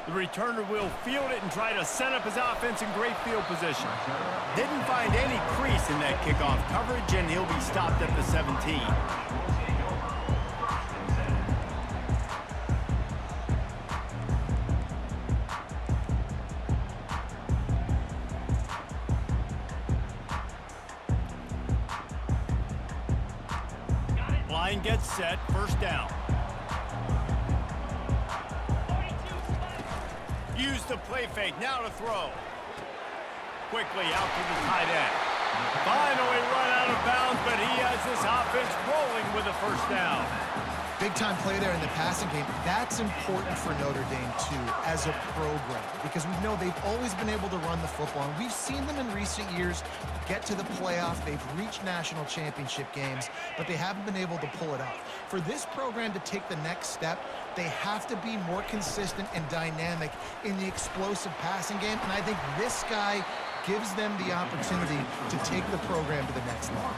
The returner will field it and try to set up his offense in great field position. Didn't find any crease in that kickoff coverage, and he'll be stopped at the 17. Line gets set, first down. Use the play fake, now to throw. Quickly out to the tight end. Finally run out of bounds, but he has this offense rolling with a first down. Big-time play there in the passing game. That's important for Notre Dame, too, as a program, because we know they've always been able to run the football, and we've seen them in recent years get to the playoff. They've reached national championship games, but they haven't been able to pull it off. For this program to take the next step, they have to be more consistent and dynamic in the explosive passing game, and I think this guy gives them the opportunity to take the program to the next level.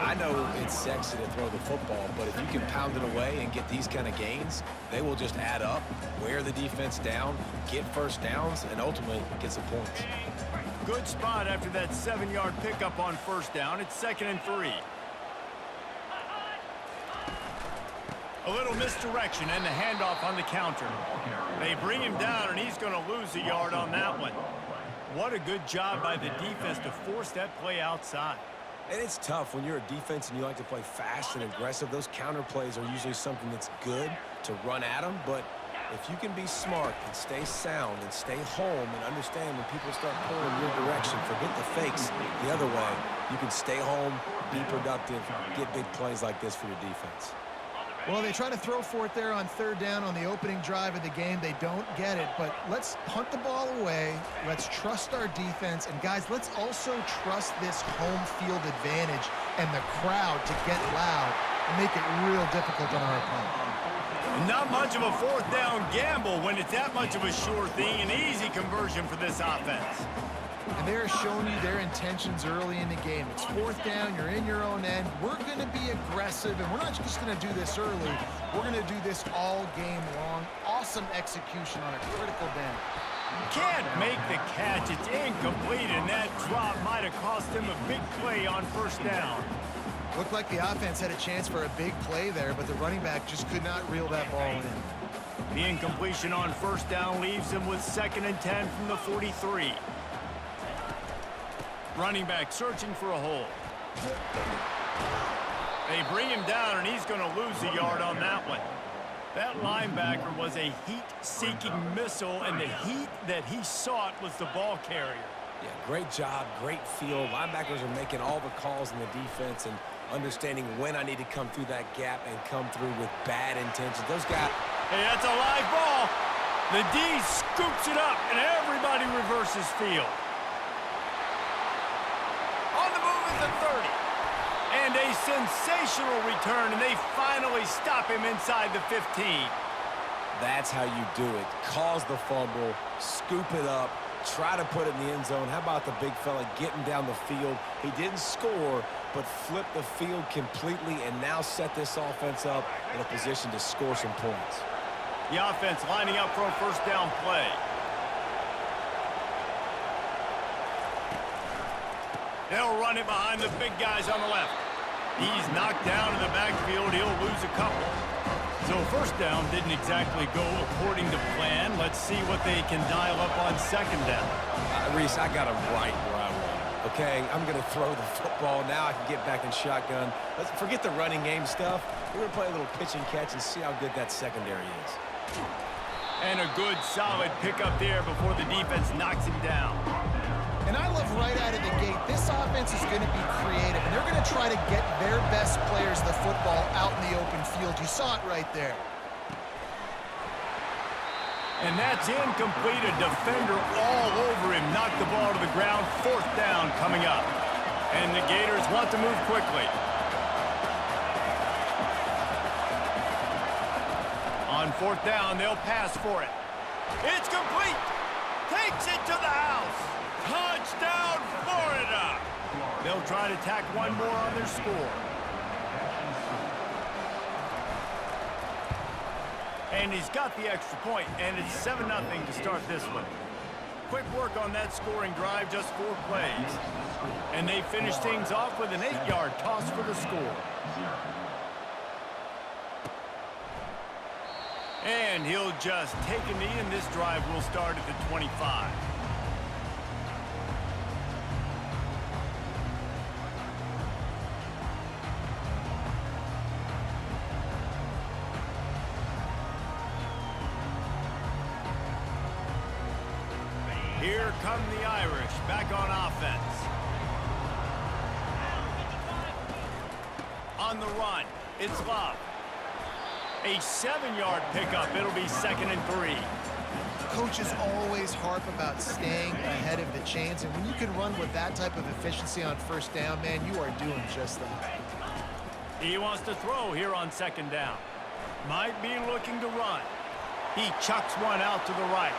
I know it's sexy to throw the football, but if you can pound it away and get these kind of gains, they will just add up, wear the defense down, get first downs, and ultimately get some points. Good spot after that 7-yard pickup on first down. It's 2nd and 3. A little misdirection and the handoff on the counter. They bring him down, and he's going to lose a yard on that one. What a good job by the defense to force that play outside. And it's tough when you're a defense and you like to play fast and aggressive. Those counter plays are usually something that's good to run at them, but if you can be smart and stay sound and stay home and understand when people start pulling your direction, forget the fakes the other way, you can stay home, be productive, get big plays like this for your defense. Well, they try to throw for it there on third down on the opening drive of the game. They don't get it, but let's punt the ball away. Let's trust our defense. And, guys, let's also trust this home field advantage and the crowd to get loud and make it real difficult on our opponent. Not much of a fourth down gamble when it's that much of a sure thing. An easy conversion for this offense. And they're showing you their intentions early in the game. It's fourth down, you're in your own end. We're going to be aggressive, and we're not just going to do this early. We're going to do this all game long. Awesome execution on a critical down. Can't make the catch. It's incomplete, and that drop might have cost him a big play on first down. Looked like the offense had a chance for a big play there, but the running back just could not reel that ball in. The incompletion on first down leaves him with 2nd and 10 from the 43. Running back searching for a hole. They bring him down, and he's going to lose a yard on that one. That linebacker was a heat-seeking missile, and the heat that he sought was the ball carrier. Yeah, great job, great feel. Linebackers are making all the calls in the defense and understanding when I need to come through that gap and come through with bad intentions. Those guys... Hey, that's a live ball. The D scoops it up, and everybody reverses field. On the move is the 30. And a sensational return, and they finally stop him inside the 15. That's how you do it. Cause the fumble, scoop it up, try to put it in the end zone. How about the big fella getting down the field? He didn't score, but flipped the field completely and now set this offense up in a position to score some points. The offense lining up for a first down play. They'll run it behind the big guys on the left. He's knocked down in the backfield. He'll lose a couple. So first down didn't exactly go according to plan. Let's see what they can dial up on second down. Reese, I got him right where I want him. Okay, I'm going to throw the football. Now I can get back in shotgun. Let's forget the running game stuff. We're going to play a little pitch and catch and see how good that secondary is. And a good, solid pickup there before the defense knocks him down. And I love right out of the gate, this offense is going to be creative, and they're going to try to get their best players the football out in the open field. You saw it right there. And that's incomplete. A defender all over him. Knocked the ball to the ground. Fourth down coming up. And the Gators want to move quickly. On fourth down, they'll pass for it. It's complete. Takes it to the house. Touchdown, Florida! They'll try to tack one more on their score. And he's got the extra point, and it's 7-0 to start this one. Quick work on that scoring drive, just 4 plays. And they finish things off with an 8-yard toss for the score. And he'll just take a knee, and this drive will start at the 25. Here come the Irish, back on offense. On the run, it's Love. A 7-yard pickup. It'll be 2nd and 3. Coaches always harp about staying ahead of the chains, and when you can run with that type of efficiency on first down, man, you are doing just that. He wants to throw here on 2nd down. Might be looking to run. He chucks one out to the right.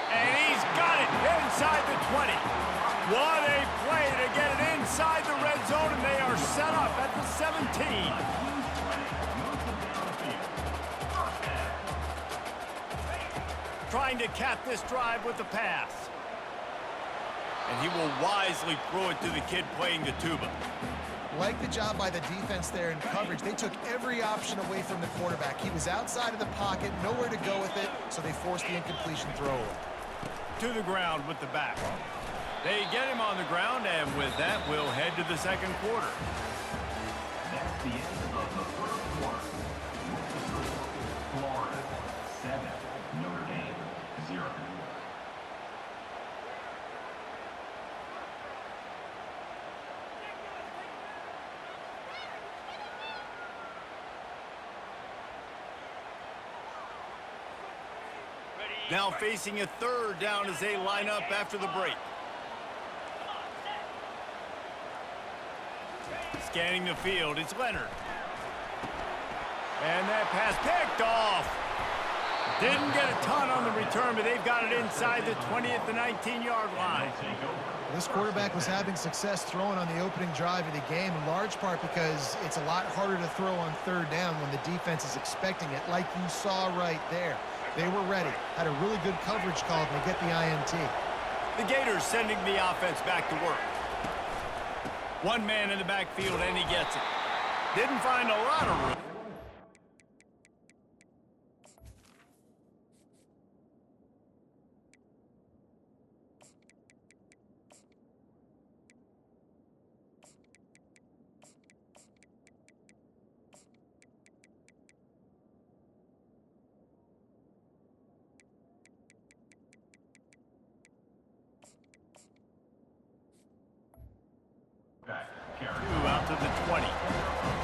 And he's got it inside the 20. What a play to get it inside the red zone, and they are set up at the 17. Trying to cap this drive with the pass. And he will wisely throw it to the kid playing the tuba. Like the job by the defense there in coverage. They took every option away from the quarterback. He was outside of the pocket, nowhere to go with it, so they forced the incompletion throw away. To the ground with the back. They get him on the ground, and with that, we'll head to the 2nd quarter. That's the end of the 1st quarter. Florida 7, Notre Dame 0. Now facing a 3rd down as they line up after the break. Scanning the field, it's Leonard. And that pass picked off. Didn't get a ton on the return, but they've got it inside the 20 at the 19-yard line. This quarterback was having success throwing on the opening drive of the game, in large part because it's a lot harder to throw on 3rd down when the defense is expecting it, like you saw right there. They were ready, had a really good coverage call, and they get the INT. The Gators sending the offense back to work. One man in the backfield, and he gets it. Didn't find a lot of room. Out to the 20.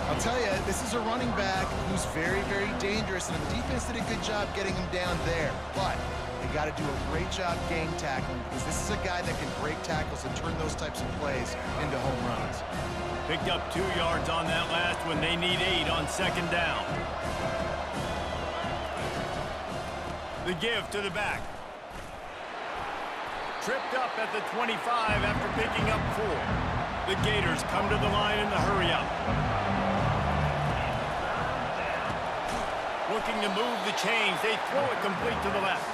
I'll tell you, this is a running back who's very, very dangerous, and the defense did a good job getting him down there. But they got to do a great job game tackling, because this is a guy that can break tackles and turn those types of plays into home runs. Picked up 2 yards on that last one. They need 8 on 2nd down. The give to the back. Tripped up at the 25 after picking up 4. The Gators come to the line in the hurry-up. Looking to move the chains. They throw it complete to the left.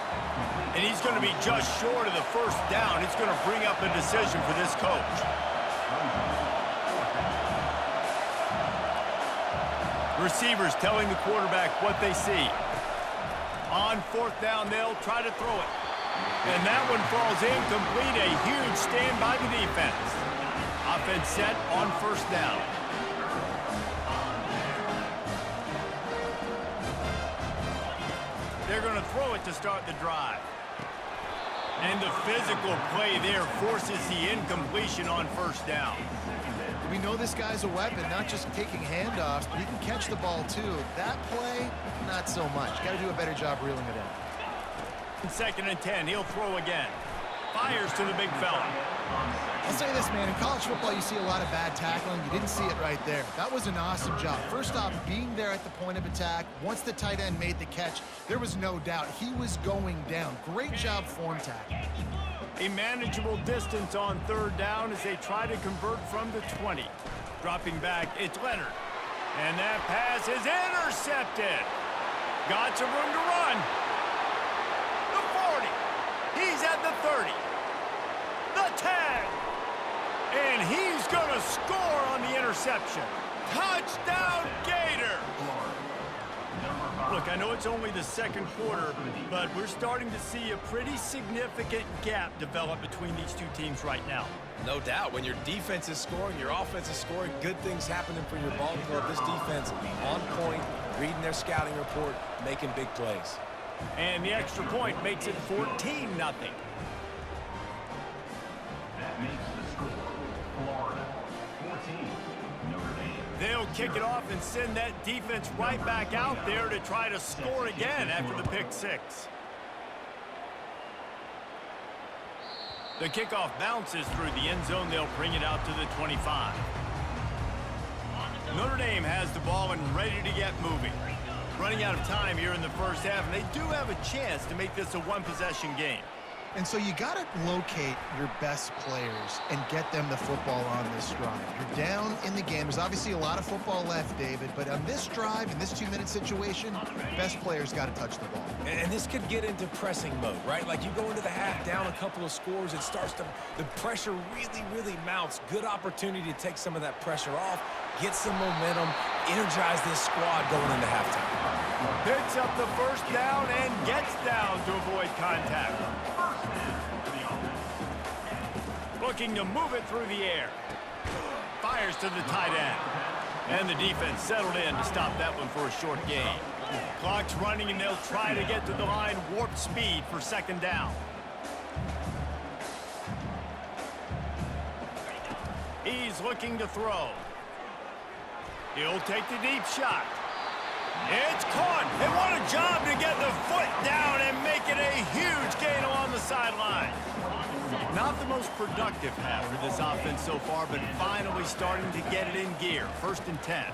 And he's going to be just short of the 1st down. It's going to bring up a decision for this coach. Receivers telling the quarterback what they see. On 4th down, they'll try to throw it. And that one falls incomplete. A huge stand by the defense. Offense set on 1st down. They're going to throw it to start the drive. And the physical play there forces the incompletion on 1st down. We know this guy's a weapon, not just kicking handoffs, but he can catch the ball too. That play, not so much. Got to do a better job reeling it in. 2nd and 10, he'll throw again. Fires to the big fella. I'll say this, man, in college football you see a lot of bad tackling. You didn't see it right there. That was an awesome job. First off, being there at the point of attack, once the tight end made the catch, there was no doubt he was going down. Great job form tackle. A manageable distance on 3rd down as they try to convert from the 20. Dropping back, it's Leonard. And that pass is intercepted. Got some room to run. The 40. He's at the 30. The 10. And he's going to score on the interception. Touchdown, Gator! Look, I know it's only the second quarter, but we're starting to see a pretty significant gap develop between these two teams right now. No doubt. When your defense is scoring, your offense is scoring, good things happening for your ball club. This defense on point, reading their scouting report, making big plays. And the extra point makes it 14-0. That makes the score Florida 14, Notre Dame. They'll kick it off and send that defense right back out there to try to score again after the pick six. The kickoff bounces through the end zone. They'll bring it out to the 25. Notre Dame has the ball and ready to get moving. Running out of time here in the first half, and they do have a chance to make this a one-possession game. And so you got to locate your best players and get them the football on this drive. You're down in the game. There's obviously a lot of football left, David, but on this drive, in this 2-minute situation, best players got to touch the ball. And this could get into pressing mode, right? Like you go into the half down a couple of scores, it starts to, the pressure really mounts. Good opportunity to take some of that pressure off, get some momentum, energize this squad going into halftime. Picks up the first down and gets down to avoid contact. Looking to move it through the air. Fires to the tight end. And the defense settled in to stop that one for a short gain. Clock's running, and they'll try to get to the line warp speed for second down. He's looking to throw. He'll take the deep shot. It's caught, and what a job to get the foot down and make it a huge gain along the sideline. Not the most productive half for this offense so far, but finally starting to get it in gear. 1st and 10.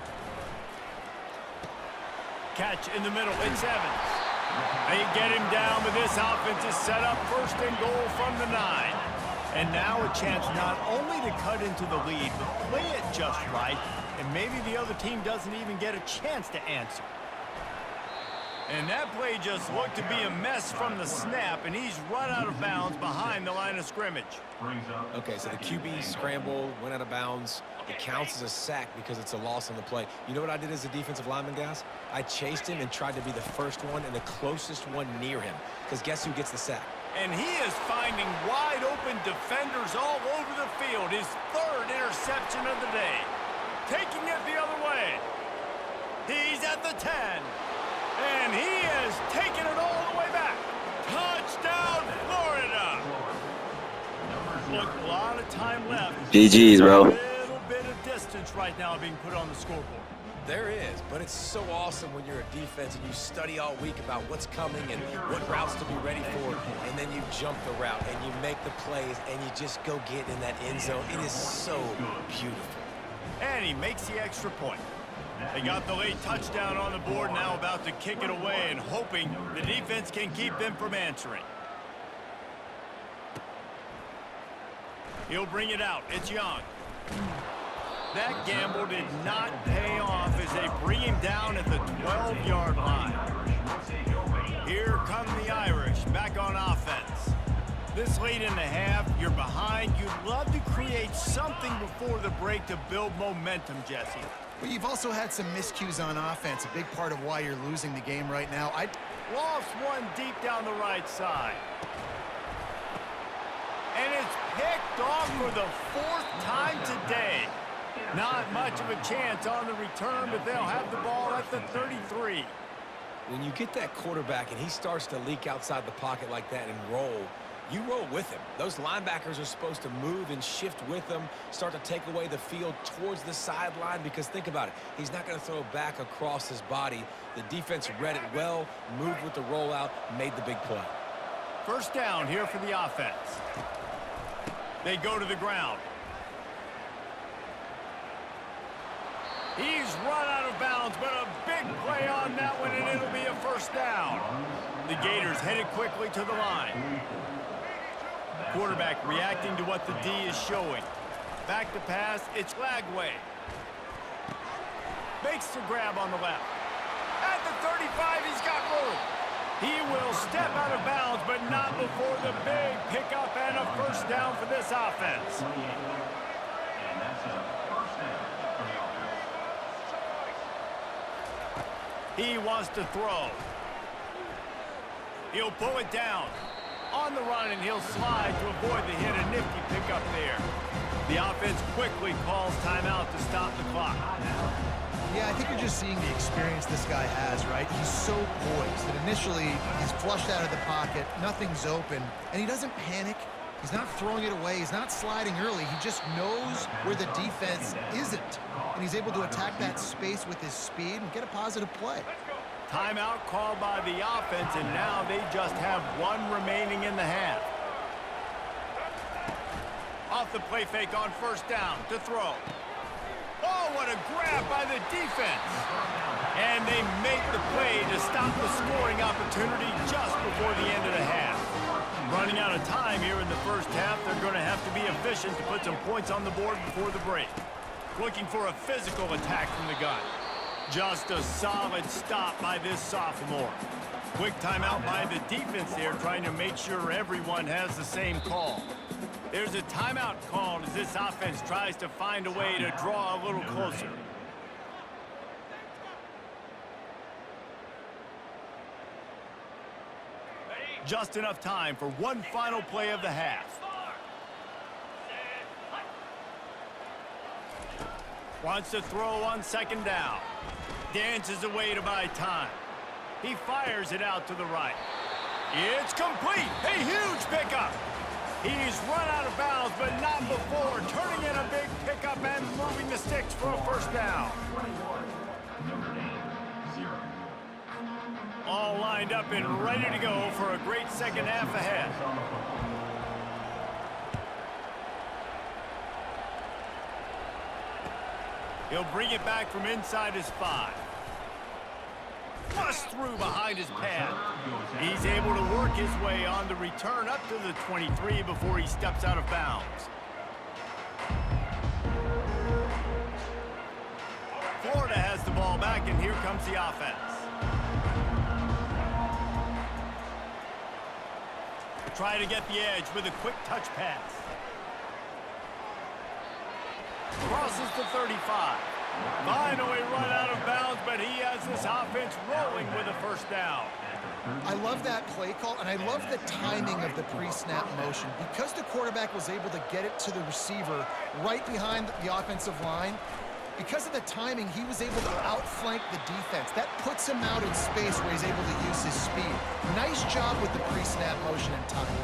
Catch in the middle, it's Evans. They get him down, but this offense is set up 1st and goal from the 9. And now a chance not only to cut into the lead, but play it just right, and maybe the other team doesn't even get a chance to answer. And that play just looked to be a mess from the snap, and he's run out of bounds behind the line of scrimmage. Okay, so the QB scrambled, went out of bounds. It counts as a sack because it's a loss on the play. You know what I did as a defensive lineman, guys? I chased him and tried to be the first one and the closest one near him, because guess who gets the sack? And he is finding wide-open defenders all over the field. His 3rd interception of the day. Taking it the other way. He's at the 10. And he is taking it all the way back. Touchdown, Florida. Look, a lot of time left. GG's, bro. A little bit of distance right now being put on the scoreboard. There is, but it's so awesome when you're a defense and you study all week about what's coming and what routes to be ready for, and then you jump the route and you make the plays and you just go get in that end zone. It is so beautiful. And he makes the extra point. They got the late touchdown on the board, now about to kick it away and hoping the defense can keep them from answering. He'll bring it out. It's Young. That gamble did not pay off as they bring him down at the 12-yard line. Here come the Irish back on offense. This late in the half, you're behind. You'd love to create something before the break to build momentum, Jesse. But you've also had some miscues on offense, a big part of why you're losing the game right now. Lost one deep down the right side. And it's picked off for the 4th time today. Not much of a chance on the return, but they'll have the ball at the 33. When you get that quarterback and he starts to leak outside the pocket like that and roll, you roll with him. Those linebackers are supposed to move and shift with him, start to take away the field towards the sideline, because think about it. He's not going to throw back across his body. The defense read it well, moved with the rollout, made the big play. 1st down here for the offense. They go to the ground. He's run out of bounds, but a big play on that one, and it'll be a 1st down. The Gators headed quickly to the line. Quarterback reacting to what the D is showing. Back to pass, it's Lagway. Makes the grab on the left. At the 35, he's got room. He will step out of bounds, but not before the big pickup and a first down for this offense. 28. And that's a first down for the offense. He wants to throw. He'll pull it down. On the run, and he'll slide to avoid the hit. A nifty pickup there. The offense quickly calls timeout to stop the clock. Yeah, I think you're just seeing the experience this guy has, right? He's so poised that initially he's flushed out of the pocket, nothing's open, and he doesn't panic. He's not throwing it away. He's not sliding early. He just knows where the defense isn't, and he's able to attack that space with his speed and get a positive play. Timeout called by the offense, and now they just have one remaining in the half. Off the play fake on first down to throw. Oh, what a grab by the defense. And they make the play to stop the scoring opportunity just before the end of the half. Running out of time here in the first half, they're going to have to be efficient to put some points on the board before the break. Looking for a physical attack from the gun. Just a solid stop by this sophomore. Quick timeout by the defense there, trying to make sure everyone has the same call. There's a timeout called as this offense tries to find a way to draw a little closer. Just enough time for one final play of the half. Wants to throw on second down. Dances away to buy time. He fires it out to the right. It's complete. A huge pickup. He's run out of bounds, but not before turning in a big pickup and moving the sticks for a first down. 21. Notre Dame, 0. All lined up and ready to go for a great second half ahead. He'll bring it back from inside his 5. Bust through behind his pad. He's able to work his way on the return up to the 23 before he steps out of bounds. Florida has the ball back, and here comes the offense. Try to get the edge with a quick touch pass. Crosses the 35. Finally run out of bounds, but he has this offense rolling with a first down. I love that play call, and I love the timing of the pre-snap motion. Because the quarterback was able to get it to the receiver right behind the offensive line, because of the timing, he was able to outflank the defense. That puts him out in space where he's able to use his speed. Nice job with the pre-snap motion and timing.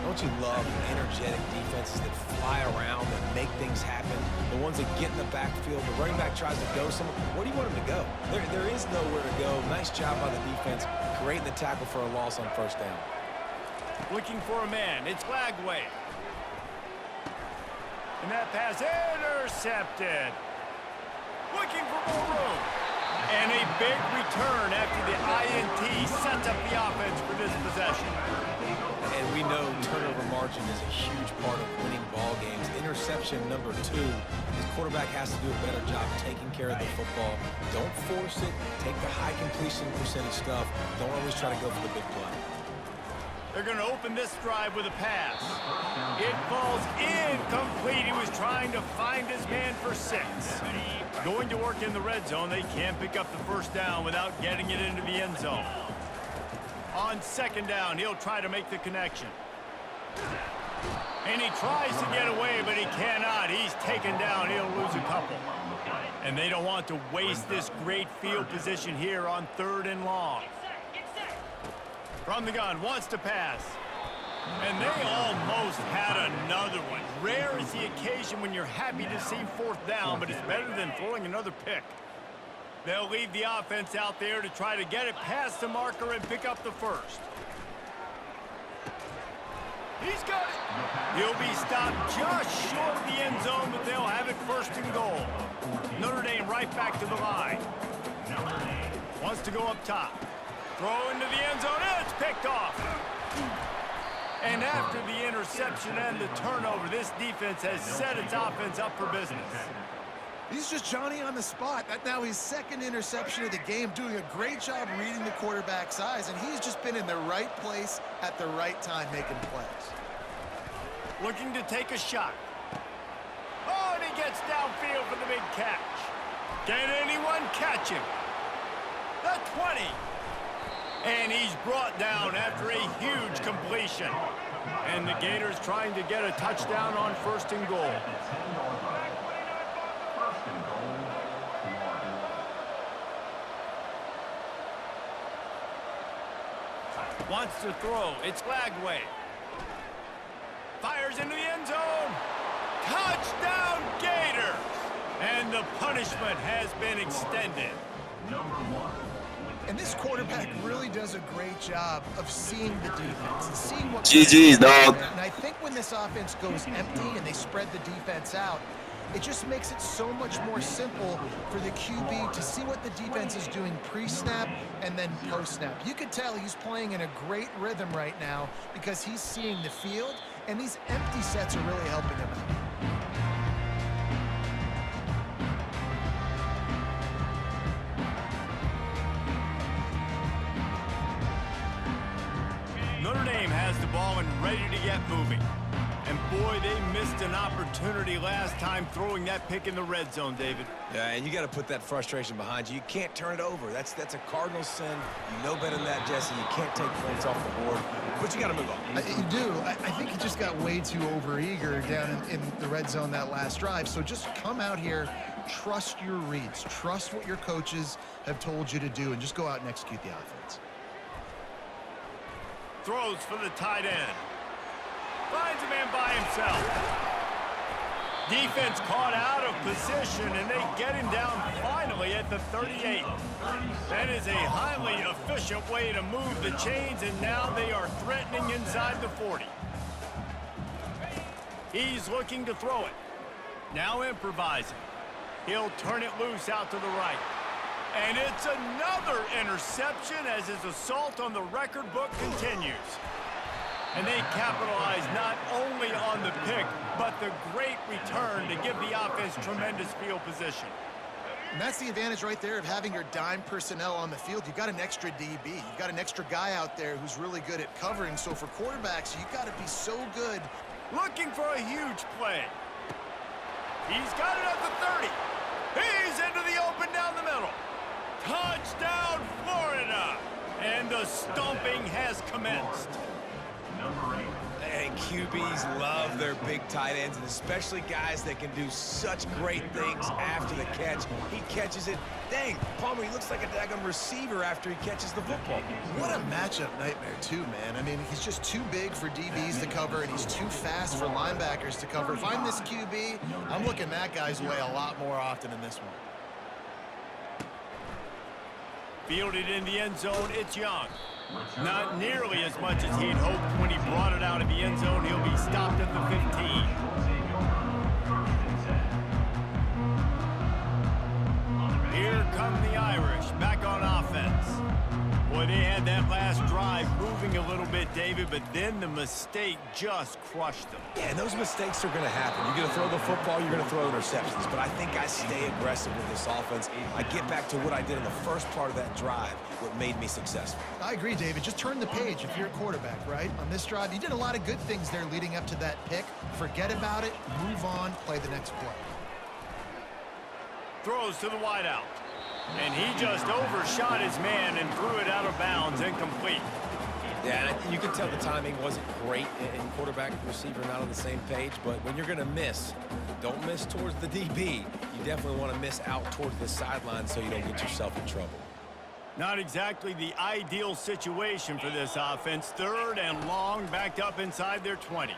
Don't you love energetic defenses that fly around and make things happen? The ones that get in the backfield, the running back tries to go somewhere. Where do you want him to go? There is nowhere to go. Nice job by the defense, creating the tackle for a loss on first down. Looking for a man. It's Lagway. And that pass intercepted. Looking for more room. And a big return after the INT sets up the offense for this possession. And we know turnover margin is a huge part of winning ball games. Interception number 2. His quarterback has to do a better job taking care of the football. Don't force it. Take the high completion percentage stuff. Don't always try to go for the big play. They're going to open this drive with a pass. It falls incomplete. He was trying to find his man for 6. Going to work in the red zone. They can't pick up the first down without getting it into the end zone. On second down, he'll try to make the connection. And he tries to get away, but he cannot. He's taken down. He'll lose a couple. And they don't want to waste this great field position here on 3rd and long. From the gun, wants to pass. And they almost had another one. Rare is the occasion when you're happy to see 4th down, but it's better than throwing another pick. They'll leave the offense out there to try to get it past the marker and pick up the first. He's got it. He'll be stopped just short of the end zone, but they'll have it 1st and goal. Notre Dame right back to the line. Wants to go up top. Throw into the end zone. It's picked off. And after the interception and the turnover, this defense has set its offense up for business. He's just Johnny on the spot. That's now his second interception of the game, doing a great job reading the quarterback's eyes, and he's just been in the right place at the right time making plays. Looking to take a shot. Oh, and he gets downfield for the big catch. Can anyone catch him? The 20. And he's brought down after a huge completion. And the Gators trying to get a touchdown on 1st and goal. Wants to throw. It's Lagway. Fires into the end zone. Touchdown, Gators! And the punishment has been extended. And this quarterback really does a great job of seeing the defense and seeing what... GG's, dog. And I think when this offense goes empty and they spread the defense out, it just makes it so much more simple for the QB to see what the defense is doing pre-snap and then post-snap. You could tell he's playing in a great rhythm right now because he's seeing the field, and these empty sets are really helping him out. Notre Dame has the ball and ready to get moving. And boy, they missed an opportunity last time throwing that pick in the red zone, David. Yeah, and you got to put that frustration behind you. You can't turn it over. That's a cardinal sin. You know better than that, Jesse. You can't take points off the board, but you got to move on. You do. I think he just got way too overeager down in the red zone that last drive. So just come out here, trust your reads, trust what your coaches have told you to do, and just go out and execute the offense. Throws for the tight end. Finds a man by himself. Defense caught out of position, and they get him down finally at the 38. That is a highly efficient way to move the chains, and now they are threatening inside the 40. He's looking to throw it. Now improvising. He'll turn it loose out to the right. And it's another interception as his assault on the record book continues. And they capitalize not only on the pick, but the great return to give the offense tremendous field position. And that's the advantage right there of having your dime personnel on the field. You've got an extra DB. You've got an extra guy out there who's really good at covering. So for quarterbacks, you've got to be so good. Looking for a huge play. He's got it at the 30. He's into the open down the middle. Touchdown, Florida! And the stomping has commenced. And QBs love their big tight ends, and especially guys that can do such great things after the catch. He catches it. Dang, Palmer, he looks like a daggum receiver after he catches the football. What a matchup nightmare, too, man. I mean, he's just too big for DBs to cover, and he's too fast for linebackers to cover. If I'm this QB, I'm looking that guy's way a lot more often than this one. Fielded in the end zone, it's Young. Not nearly as much as he'd hoped when he brought it out of the end zone. He'll be stopped at the 15. Here come the Irish, back on offense. Boy, they had that last drive moving a little bit, David, but then the mistake just crushed them. Yeah, and those mistakes are going to happen. You're going to throw the football, you're going to throw interceptions. But I think I stay aggressive with this offense. I get back to what I did in the first part of that drive, what made me successful. I agree, David. Just turn the page if you're a quarterback, right? On this drive, you did a lot of good things there leading up to that pick. Forget about it, move on, play the next play. Throws to the wideout. And he just overshot his man and threw it out of bounds, incomplete. Yeah, and you can tell the timing wasn't great in quarterback and receiver not on the same page, but when you're going to miss, don't miss towards the DB. You definitely want to miss out towards the sideline so you don't get yourself in trouble. Not exactly the ideal situation for this offense. 3rd and long, backed up inside their 20.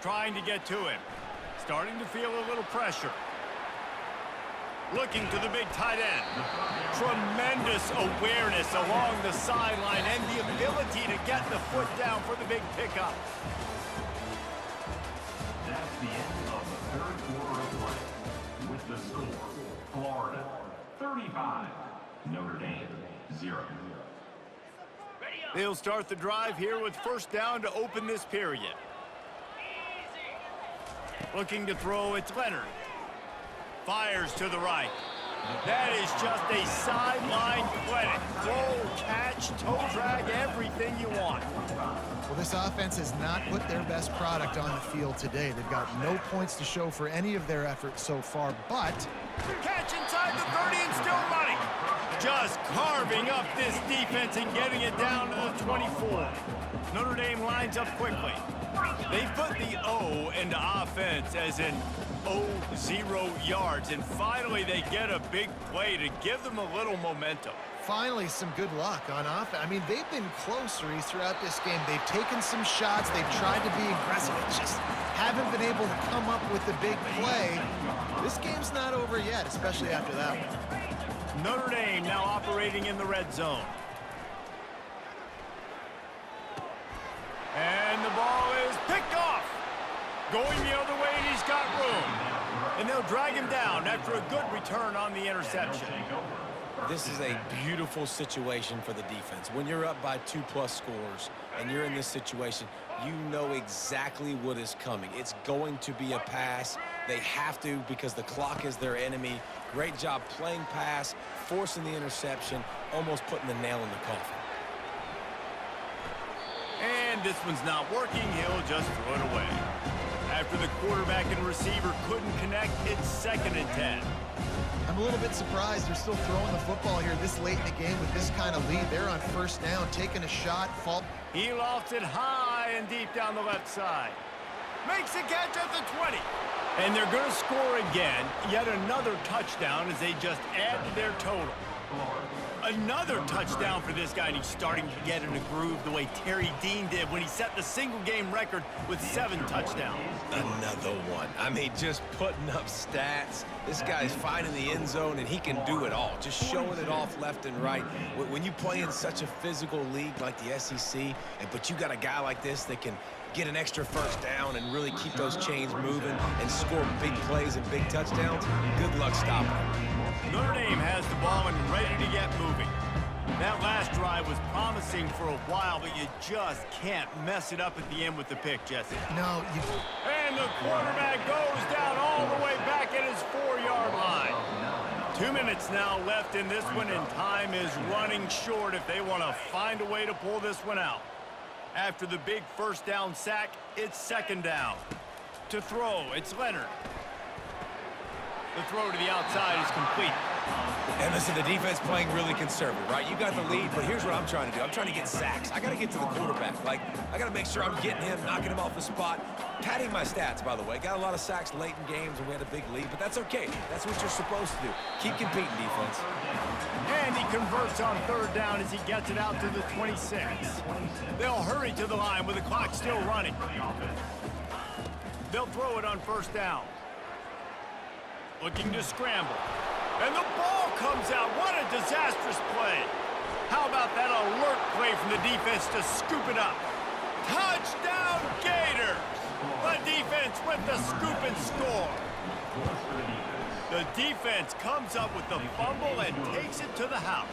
Trying to get to him. Starting to feel a little pressure. Looking to the big tight end. Tremendous awareness along the sideline and the ability to get the foot down for the big pickup. That's the end of the 3rd quarter of play. With the score, Florida 35, Notre Dame 0. They'll start the drive here with 1st down to open this period. Looking to throw, it's Leonard. Fires to the right. That is just a sideline clinic. Throw, catch, toe drag, everything you want. Well, this offense has not put their best product on the field today. They've got no points to show for any of their efforts so far, but... Catch inside the 30 and still running. Just carving up this defense and getting it down to the 24. Notre Dame lines up quickly. They put the O into offense as in 0 yards, and finally they get a big play to give them a little momentum. Finally, some good luck on offense. I mean, they've been close, Reese, throughout this game. They've taken some shots. They've tried to be aggressive. They just haven't been able to come up with the big play. This game's not over yet, especially after that one. Notre Dame now operating in the red zone. And the ball is picked off. Going the other way, and he's got room. And they'll drag him down after a good return on the interception. This is a beautiful situation for the defense. When you're up by 2+ scores and you're in this situation, you know exactly what is coming. It's going to be a pass. They have to because the clock is their enemy. Great job playing pass, forcing the interception, almost putting the nail in the coffin. And this one's not working. He'll just throw it away. After the quarterback and receiver couldn't connect, it's 2nd and 10. I'm a little bit surprised they're still throwing the football here this late in the game with this kind of lead. They're on 1st down, taking a shot. He lofts it high and deep down the left side. Makes a catch at the 20. And they're going to score again. Yet another touchdown as they just add to their total. Another touchdown for this guy, and he's starting to get in a groove the way Terry Dean did when he set the single-game record with 7 touchdowns. Another one. I mean, just putting up stats. This guy's finding the end zone, and he can do it all. Just showing it off left and right. When you play in such a physical league like the SEC, but you got a guy like this that can get an extra 1st down and really keep those chains moving and score big plays and big touchdowns, good luck stopping him. Notre Dame has the ball and ready to get moving. That last drive was promising for a while, but you just can't mess it up at the end with the pick, Jesse. No, you... And the quarterback goes down all the way back at his 4-yard line. 2 minutes now left in this one, and time is running short if they want to find a way to pull this one out. After the big 1st down sack, it's 2nd down. To throw, it's Leonard. The throw to the outside is complete. And listen, the defense playing really conservative, right? You got the lead, but here's what I'm trying to do. I'm trying to get sacks. I got to get to the quarterback. Like, I got to make sure I'm getting him, knocking him off the spot. Padding my stats, by the way. Got a lot of sacks late in games, and we had a big lead, but that's okay. That's what you're supposed to do. Keep competing, defense. And he converts on 3rd down as he gets it out to the 26. They'll hurry to the line with the clock still running. They'll throw it on 1st down. Looking to scramble. And the ball comes out. What a disastrous play. How about that alert play from the defense to scoop it up? Touchdown, Gators! The defense with the scoop and score. The defense comes up with the fumble and takes it to the house.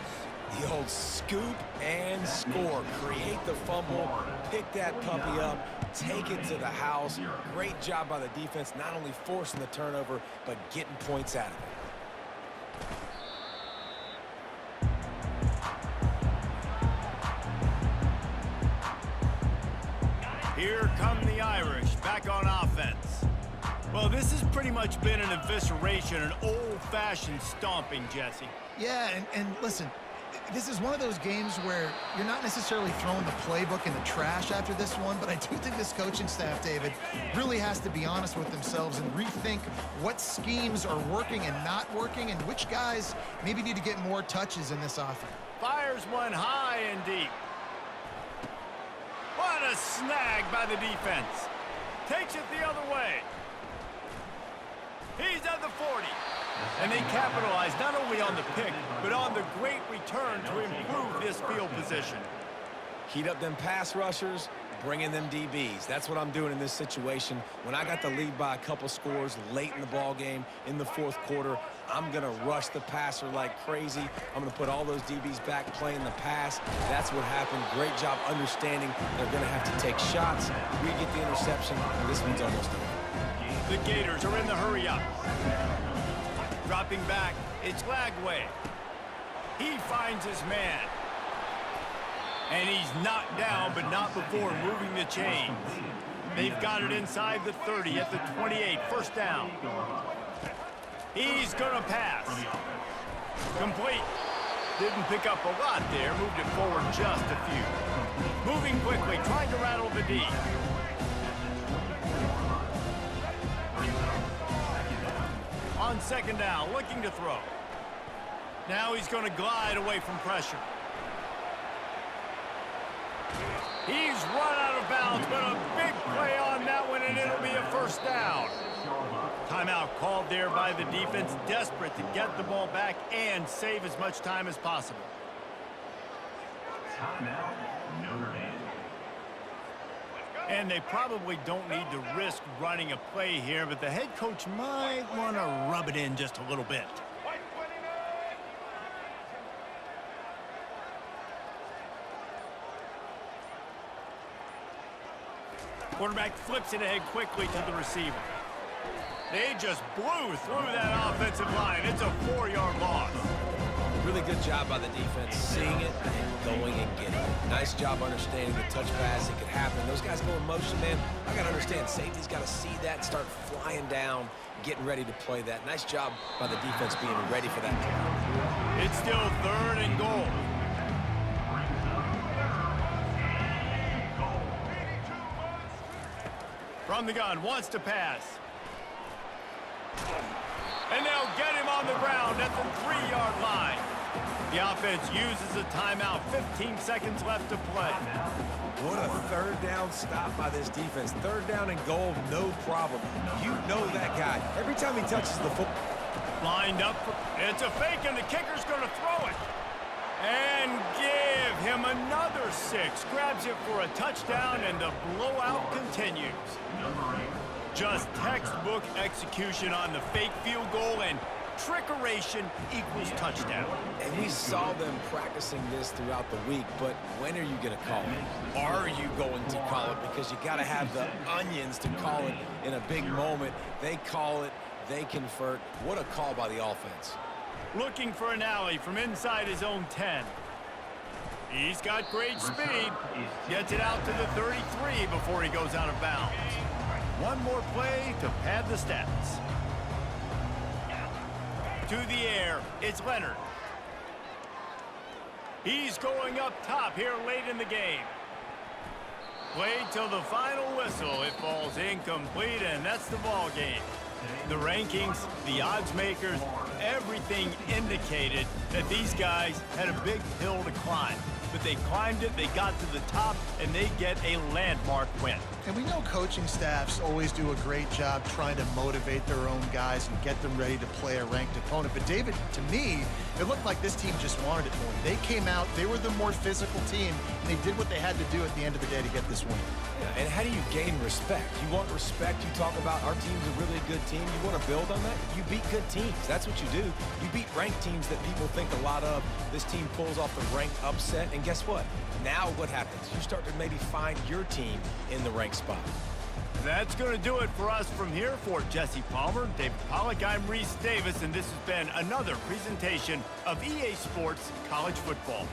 The old scoop and score. Create the fumble, pick that puppy up, take it to the house. Great job by the defense, not only forcing the turnover, but getting points out of it. Here come the Irish, back on offense. Well, this has pretty much been an evisceration, an old-fashioned stomping, Jesse. Yeah, and listen, this is one of those games where you're not necessarily throwing the playbook in the trash after this one, but I do think this coaching staff, David, really has to be honest with themselves and rethink what schemes are working and not working and which guys maybe need to get more touches in this offense. Fires one high and deep. What a snag by the defense. Takes it the other way. He's at the 40. And they capitalize not only on the pick, but on the great return to improve this field position. Heat up them pass rushers, bring in them DBs. That's what I'm doing in this situation. When I got the lead by a couple scores late in the ball game, in the 4th quarter, I'm going to rush the passer like crazy. I'm going to put all those DBs back playing the pass. That's what happened. Great job understanding they're going to have to take shots. We get the interception. This one's almost over. The Gators are in the hurry up. Dropping back, it's Lagway. He finds his man. And he's knocked down, but not before moving the chains. They've got it inside the 30 at the 28, first down. He's gonna pass. Complete. Didn't pick up a lot there, moved it forward just a few. Moving quickly, trying to rattle the D. On second down, looking to throw. Now he's going to glide away from pressure. He's run out of bounds, but a big play on that one, and it'll be a first down. Timeout called there by the defense, desperate to get the ball back and save as much time as possible. Timeout, Notre Dame. And they probably don't need to risk running a play here, but the head coach might want to rub it in just a little bit. Quarterback flips it ahead quickly to the receiver. They just blew through that offensive line. It's a 4-yard loss. Really good job by the defense, seeing it and going and getting it. Nice job understanding the touch pass. It could happen. Those guys go in motion, man. I got to understand, safety's got to see that, start flying down, getting ready to play that. Nice job by the defense being ready for that play. It's still 3rd and goal. From the gun, wants to pass. And they'll get him on the ground at the 3-yard line. The offense uses a timeout. 15 seconds left to play. What a 3rd down stop by this defense. 3rd down and goal, no problem. You know that guy. Every time he touches the football. Lined up. It's a fake, and the kicker's going to throw it. And give him another 6. Grabs it for a touchdown, and the blowout continues. Just textbook execution on the fake field goal, and trickeration equals touchdown. And we saw them practicing this throughout the week, but when are you going to call it? Are you going to call it? Because you got to have the onions to call it in a big moment. They call it, they convert. What a call by the offense. Looking for an alley from inside his own 10. He's got great speed. Gets it out to the 33 before he goes out of bounds. One more play to pad the stats. To the air, it's Leonard. He's going up top here late in the game. Played till the final whistle. It falls incomplete, and that's the ball game. The rankings, the odds makers, everything indicated that these guys had a big hill to climb. But they climbed it, they got to the top, and they get a landmark win. And we know coaching staffs always do a great job trying to motivate their own guys and get them ready to play a ranked opponent. But David, to me, it looked like this team just wanted it more. They came out, they were the more physical team, and they did what they had to do at the end of the day to get this win. Yeah, and how do you gain respect? You want respect, you talk about our team's a really good team. You want to build on that? You beat good teams. That's what you do. You beat ranked teams that people think a lot of. This team pulls off the ranked upset, and guess what? Now what happens? You start to maybe find your team in the ranked spot. That's going to do it for us from here. For Jesse Palmer, David Pollack, I'm Reese Davis, and this has been another presentation of EA Sports College Football.